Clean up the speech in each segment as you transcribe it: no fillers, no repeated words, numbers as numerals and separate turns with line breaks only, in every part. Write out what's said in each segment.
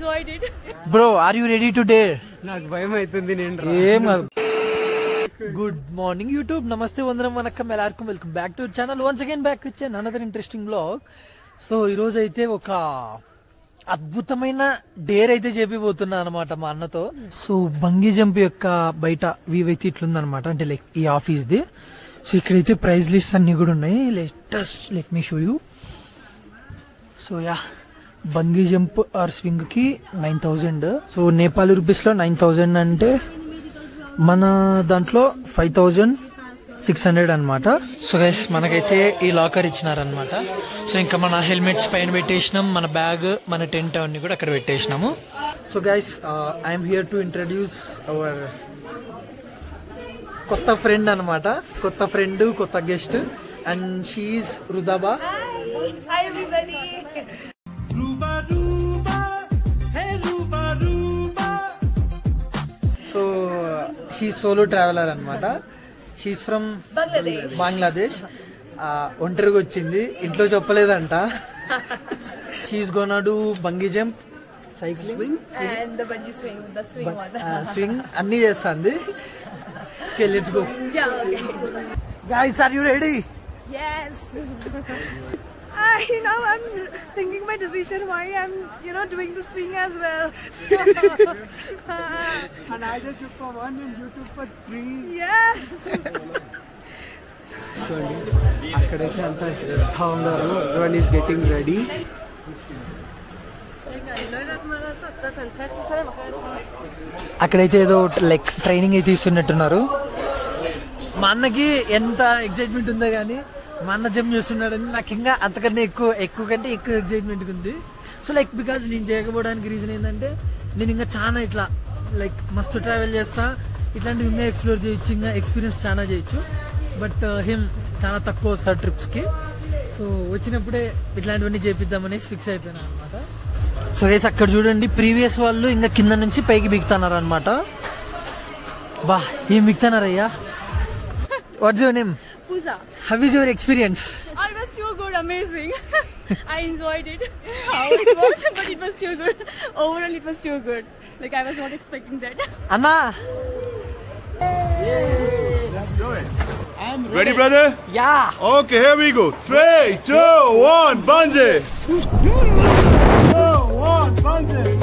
enjoyed it.
Bro, are you ready to dare?
నాకు భయం అవుతుంది నేను
ఏం గుడ్ మార్నింగ్ యూట్యూబ్, నమస్తే, వందనం, వనక్కం, ఎలార్కం, welcome back to channel. Once again back with another interesting blog. So ఈరోజు అయితే ఒక అద్భుతమైన డేర్ అయితే చెప్పిపోతున్నా అనమాట మా అన్నతో. సో బంగీ జంప్ యొక్క బయట వ్యూ అయితే ఇట్లుందనమాట, అంటే లైక్ ఈ ఆఫీస్ ది. సో ఇక్కడైతే ప్రైజ్ లిస్ట్ అన్ని కూడా ఉన్నాయి. Let me show you. So yeah, bungee jump or swing కి 9,000. సో నేపాల్ రూపీస్ లో 9,000 అంటే మన దాంట్లో 5,600 అనమాట. సో గైస్, మనకైతే ఈ లాకర్ ఇచ్చినారనమాట. సో ఇంకా మన హెల్మెట్స్ పైన పెట్టేసినాం, మన బ్యాగ్, మన టెంట్ అవన్నీ కూడా అక్కడ పెట్టేసినాము. So guys, I'm here to introduce our కొత్త ఫ్రెండ్ అనమాట. కొత్త ఫ్రెండ్, కొత్త guest, and she's Rudaba.
Hi everybody.
So she solo traveller అనమాట. She's from Bangladesh. ఒంటరిగా వచ్చింది, ఇంట్లో చెప్పలేదంట. She's gonna do bungee jump, cycling
And the bungee swing, the swing one.
Swing అన్ని చేస్తుంది. Okay, let's go.
Yeah, okay.
Guys, are you ready?
Yes. Now I'm thinking my decision why I'm, doing the swing as well.
And I just took for 1 and you took for 3.
Yes.
అక్కడైతే అంతా చేస్తా ఉన్నారు. Everyone is getting ready.
అక్కడైతే ఏదో like training అయితే ఇస్తున్నట్టున్నారు. మా అన్నకి ఎంత ఎక్సైట్మెంట్ ఉందో కానీ మా అన్న జంప్ చేస్తున్నాడని నాకు ఇంకా అంతకన్నా ఎక్కువ కంటే ఎక్కువ ఎక్సైట్మెంట్ ఉంది. సో లైక్ బికాజ్ నేను చేయకపోవడానికి రీజన్ ఏంటంటే, నేను ఇంకా చాలా ఇట్లా లైక్ మస్తు ట్రావెల్ చేస్తా, ఇట్లాంటివి ఇంకా ఎక్స్ప్లోర్ చేయొచ్చు, ఇంకా ఎక్స్పీరియన్స్ చాలా చేయొచ్చు. బట్ హిమ్ చాలా తక్కువ వస్తాడు ట్రిప్స్కి. సో వచ్చినప్పుడే ఇట్లాంటివన్నీ చేపిద్దామనేసి ఫిక్స్ అయిపోయినా అనమాట. సో గైస్, అక్కడ చూడండి, ప్రీవియస్ వాళ్ళు ఇంకా కింద నుంచి పైకి బిగుతున్నారు అనమాట. బా, ఏం బిగుతున్నారయ్యా? What's your name?
Pooja.
How is your experience?
Oh, it was too good, amazing. I enjoyed it. How it was, but it was too good. Overall, it was too good. Like I was not expecting that.
Anna!
Ready, brother?
Yeah!
Okay, here we go. 3, 2, 1, bungee! 2, 1, bungee!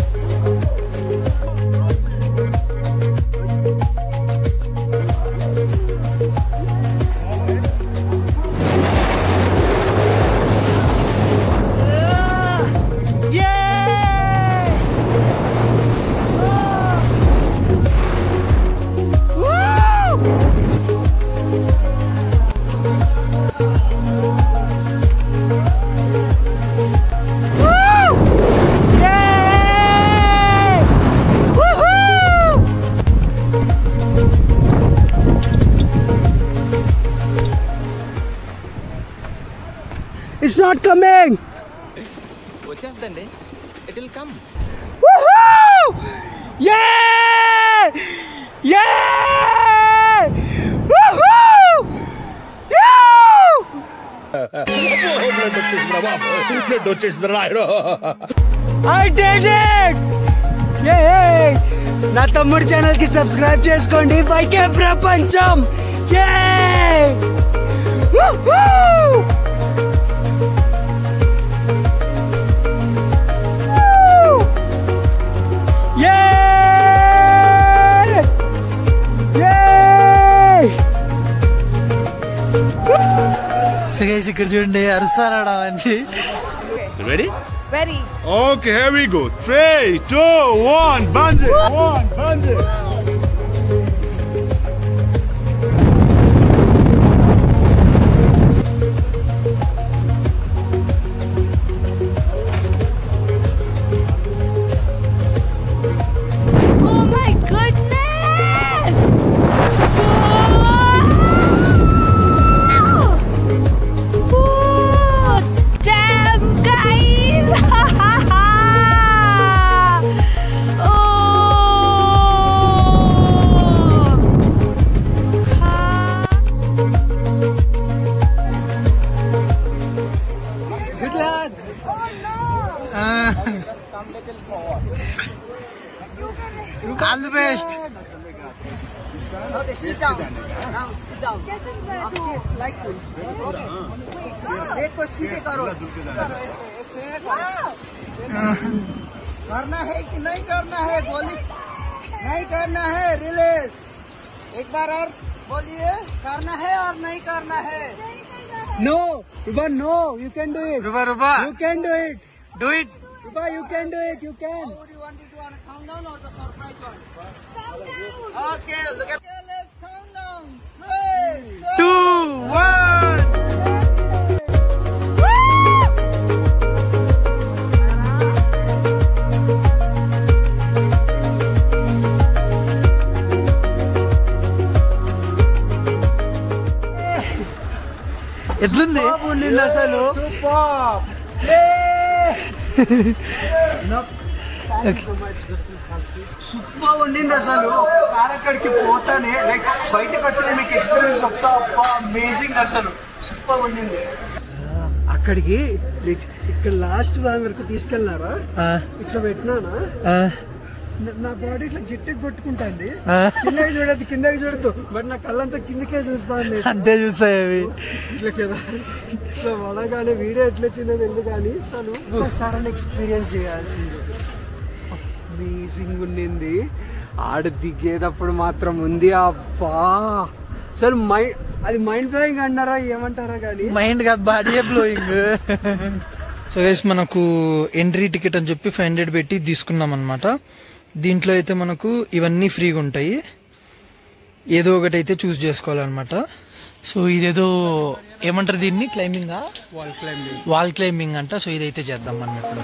It's not coming.
వచ్చేస్తండి, it will come.
Woohoo! Yeah! Yeah! Woohoo! I did it! Yay! నా తమ్ముడి channel కి subscribe చేసుకోండి. YK ప్రపంచం. Yay! Woohoo!
So guys, ఇక్కడ చూడండి, అరుస్తారాడా మంచి.
Ready?
Very.
Okay, here we go. 3, 2, 1, bungee! 1, bungee!
Oh my goodness! Wow! Damn, guys! Oh
all the best.
Okay, sit down. Now sit down. Up sit like this. Okay. एक को सीधे करो. करो ऐसे करो. करना है कि नहीं करना है बोलिए. नहीं करना है रिलीज. एक बार और बोलिए करना है और नहीं करना है. No, Ruba, no. You can do it.
Ruba.
You can do it.
Do it.
Ruba, you can do it. You can. How would you want to do on a countdown or the surprise one? Countdown. Okay, look at. Okay, let's count down. 3,
2, 1. ఎట్లుంది
అసలు super ఉండింది అసలు. ఒకసారి అక్కడికి పోతానే like బయటకు వచ్చిన మీకు ఎక్స్పీరియన్స్ చెప్తా. అమేజింగ్ అసలు సూపర్ ఉండింది. అక్కడికి ఇక్కడ లాస్ట్ వరకు తీసుకెళ్ళినారా, ఇట్లా పెట్టినానా నా బాడీ ఇట్లా గట్టిగా కొట్టుకుంటాంది. కిందకి చూడద్దు, కిందకి చూడద్దు, బట్ నా కళ్ళంతా కిందకే చూస్తాను.
అంతే చూస్తాయి అవి
ఇట్లా కదా ఇట్లా వడగానే వీడియో ఎట్లా వచ్చిందో ఎందుకు కానీ అసలు ఒకసారి ఎక్స్పీరియన్స్ చేయాల్సింది. అమేజింగ్ ఉండింది. ఆడ దిగేటప్పుడు మాత్రం ఉంది అబ్బా అసలు అది మైండ్ బ్లోయింగ్ అన్నారా ఏమంటారా కానీ
మైండ్ కాదు, బాడీ బ్లోయింగ్. సో గైస్ మనకు ఎంట్రీ టికెట్ అని చెప్పి 500 పెట్టి తీసుకున్నాం అనమాట. దీంట్లో అయితే మనకు ఇవన్నీ ఫ్రీగా ఉంటాయి. ఏదో ఒకటి అయితే చూస్ చేసుకోవాలన్నమాట. సో ఇదేదో ఏమంటారు దీన్ని, క్లైంబింగా, వాల్ క్లైంబింగ్ అంట. సో ఇదైతే చేద్దాం మనం ఇప్పుడు.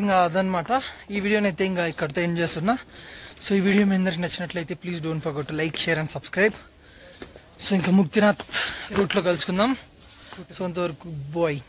ఇంకా అదనమాట. ఈ వీడియోని అయితే ఇంకా ఇక్కడితో ఎండ్ చేస్తున్నా. సో ఈ వీడియో మీ అందరికి నచ్చినట్లయితే please don't forget to like, share and subscribe. So ఇంకా ముక్తినాథ్ రూట్లో కలుసుకుందాం. సో అంతవరకు బాయ్.